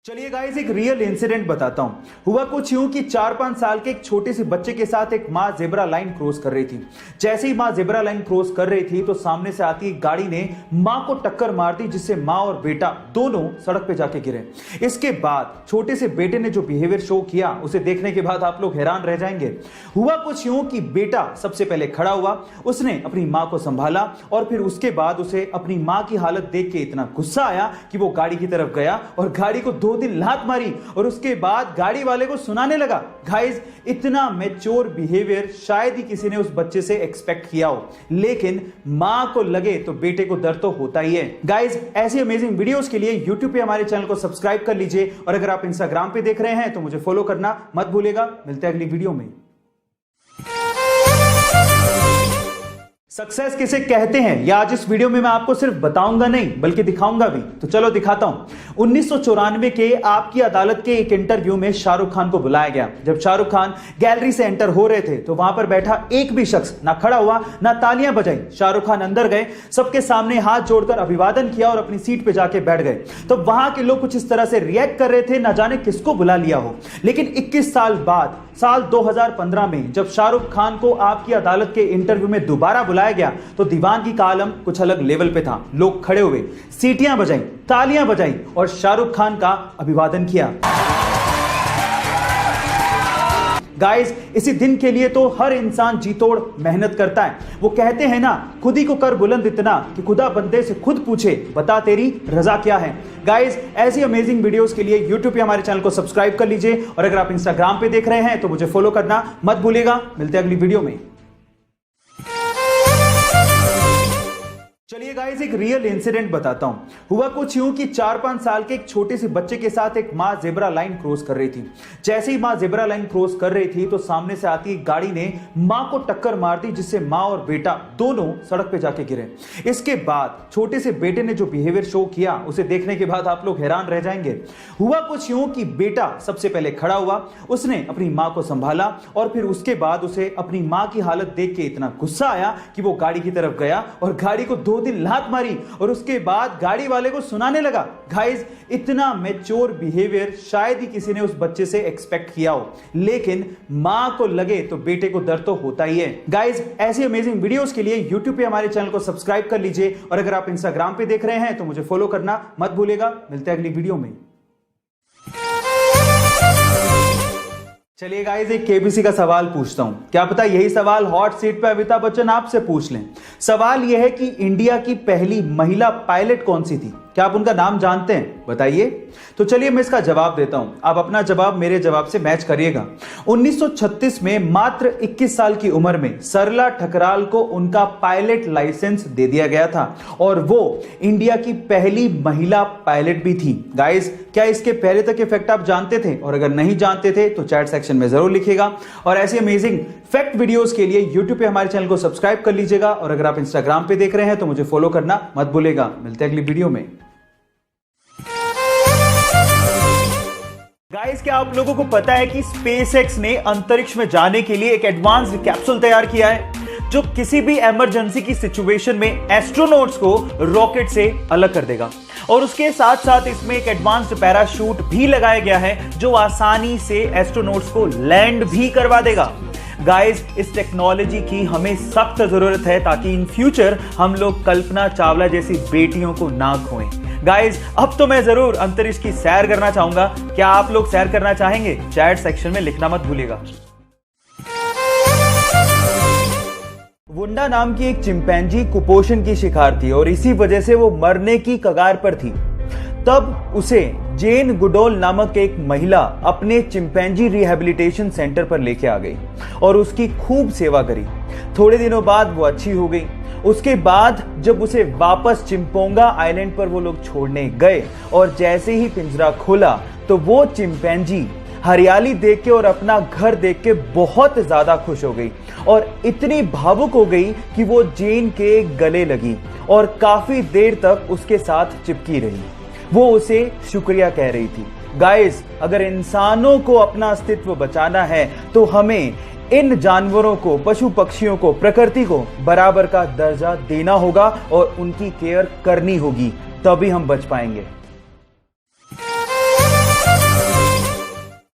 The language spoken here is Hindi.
चलिए गाइस एक रियल इंसिडेंट बताता हूं। हुआ कुछ यूं कि 4-5 साल के एक छोटे से बच्चे के साथ एक मां जेब्रा लाइन क्रॉस कर रही थी। जैसे ही मां जेब्रा लाइन क्रॉस कर रही थी तो सामने से आती एक गाड़ी ने मां को टक्कर मार दी, जिससे मां और बेटा दोनों सड़क पे जाके गिरे। इसके बाद छोटे से बेटे ने जो बिहेवियर शो किया उसे देखने के बाद आप लोग हैरान रह जाएंगे। हुआ कुछ यूं कि बेटा सबसे पहले खड़ा हुआ, उसने अपनी मां को संभाला और फिर उसके बाद उसे अपनी मां की हालत देख के इतना गुस्सा आया कि वो गाड़ी की तरफ गया और गाड़ी को 2 दिन लात मारी और उसके बाद गाड़ी वाले को सुनाने लगा। गाइस इतना मैच्योर बिहेवियर शायद ही किसी ने उस बच्चे से एक्सपेक्ट किया हो, लेकिन मां को लगे तो बेटे को दर्द तो होता ही है। गाइस ऐसी अमेजिंग वीडियोस के लिए YouTube पे हमारे चैनल को सब्सक्राइब कर लीजिए और अगर आप Instagram पे देख रहे हैं तो मुझे फॉलो करना मत भूलिएगा। मिलते हैं अगली वीडियो में। सक्सेस किसे कहते हैं या आज इस वीडियो में मैं आपको सिर्फ बताऊंगा नहीं बल्कि दिखाऊंगा भी, तो चलो दिखाता हूं। 1994 के आपकी अदालत के एक इंटरव्यू में शाहरुख खान को बुलाया गया। जब शाहरुख खान गैलरी से एंटर हो रहे थे तो वहां पर बैठा एक भी शख्स ना खड़ा हुआ ना तालियां बजाई। शाहरुख खान अंदर गए, सबके सामने हाथ जोड़कर अभिवादन किया और अपनी सीट पे जाके बैठ गए। तो वहां के लोग कुछ इस तरह से रिएक्ट कर रहे थे, ना जाने किसको बुला लिया हो। लेकिन 21 साल बाद साल 2015 में जब शाहरुख खान को आपकी अदालत के इंटरव्यू में दोबारा बुलाया गया तो दीवानगी का आलम कुछ अलग लेवल पे था। लोग खड़े हुए, सीटियां बजाई, तालियां बजाई और शाहरुख खान का अभिवादन किया। गाइस इसी दिन के लिए तो हर इंसान जी तोड़ मेहनत करता है। वो कहते हैं ना, खुद ही को कर बुलंद इतना कि खुदा बंदे से खुद पूछे बता तेरी रजा क्या है। गाइस ऐसी अमेजिंग वीडियोस के लिए YouTube पे हमारे चैनल को सब्सक्राइब कर लीजिए और अगर आप Instagram पे देख रहे हैं तो मुझे फॉलो करना मत भूलिएगा। मिलते हैं अगली वीडियो में। चलिए गाइस एक रियल इंसिडेंट बताता हूं। हुआ कुछ यूं कि 4-5 साल के एक छोटे से बच्चे के साथ एक मां जेब्रा लाइन क्रॉस कर रही थी। जैसे ही मां जेब्रा लाइन क्रॉस कर रही थी तो सामने से आती एक गाड़ी ने मां को टक्कर मार दी, जिससे मां और बेटा दोनों सड़क पे जाके गिरे। इसके बाद छोटे से बेटे ने जो बिहेवियर शो किया उसे देखने के बाद आप लोग हैरान रह जाएंगे। हुआ कुछ यूं कि बेटा सबसे पहले खड़ा हुआ, उसने अपनी मां को संभाला और फिर उसके बाद उसे अपनी मां की हालत देख के इतना गुस्सा आया कि वो गाड़ी की तरफ गया और गाड़ी को 2 दिन लात मारी और उसके बाद गाड़ी वाले को सुनाने लगा। गाइस इतना मैच्योर बिहेवियर शायद ही किसी ने उस बच्चे से एक्सपेक्ट किया हो, लेकिन मां को लगे तो बेटे को दर्द तो होता ही है। गाइस ऐसी अमेजिंग वीडियोस के लिए YouTube पे हमारे चैनल को सब्सक्राइब कर लीजिए और अगर आप Instagram पे देख रहे हैं तो मुझे फॉलो करना मत भूलिएगा। मिलते हैं अगली वीडियो में। चलिए गाइस एक केबीसी का सवाल पूछता हूं, क्या पता यही सवाल हॉट सीट पे अमिताभ बच्चन आपसे पूछ लें। सवाल यह है कि इंडिया की पहली महिला पायलट कौन सी थी? क्या आप उनका नाम जानते हैं? बताइए। तो चलिए मैं इसका जवाब देता हूं, आप अपना जवाब मेरे जवाब से मैच करिएगा। 1936 में मात्र 21 साल की उम्र में सरला ठकराल को उनका पायलट लाइसेंस दे दिया गया था और वो इंडिया की पहली महिला पायलट भी थी। गाइस क्या इसके पहले तक के फैक्ट आप जानते थे? और अगर नहीं जानते थे तो चैट सेक्शन में जरूर लिखिएगा और ऐसी अमेजिंग फैक्ट वीडियोस के लिए YouTube पे हमारे चैनल को सब्सक्राइब कर लीजिएगा और अगर आप Instagram पे देख रहे हैं तो मुझे फॉलो करना मत भूलिएगा। मिलते हैं अगली वीडियो में। गाइस क्या आप लोगों को पता है कि SpaceX ने अंतरिक्ष में जाने के लिए एक एडवांस्ड कैप्सूल तैयार किया है जो किसी भी इमरजेंसी की सिचुएशन में एस्ट्रोनॉट्स को रॉकेट से अलग कर देगा और उसके साथ साथ इसमें एक एडवांस्ड पैराशूट भी लगाया गया है जो आसानी से एस्ट्रोनॉट्स को लैंड भी करवा देगा। गाइस इस टेक्नोलॉजी की हमें सख्त जरूरत है ताकि इन फ्यूचर हम लोग कल्पना चावला जैसी बेटियों को ना खोएं। गाइस अब तो मैं जरूर अंतरिक्ष की सैर करना चाहूंगा। क्या आप लोग सैर करना चाहेंगे? चैट सेक्शन में लिखना मत भूलिएगा। वुंडा नाम की एक चिंपैंजी कुपोषण की शिकार थी और इसी वजह से वो मरने की कगार पर थी। तब उसे जेन गुडोल नामक एक महिला अपने चिंपैंजी रिहैबिलिटेशन सेंटर पर लेके आ गई और उसकी खूब सेवा करी। थोड़े दिनों बाद वो अच्छी हो गई। उसके बाद जब उसे वापस चिंपोंगा आइलैंड पर वो लोग छोड़ने गए और जैसे ही पिंजरा खोला तो वो चिंपैंजी हरियाली देख के और अपना घर देख के बहुत ज्यादा खुश हो गई और इतनी भावुक हो गई कि वो जेन के गले लगी और काफी देर तक उसके साथ चिपकी रही। वो उसे शुक्रिया कह रही थी। गाइस अगर इंसानों को अपना अस्तित्व बचाना है तो हमें इन जानवरों को, पशु पक्षियों को, प्रकृति को बराबर का दर्जा देना होगा और उनकी केयर करनी होगी, तभी हम बच पाएंगे।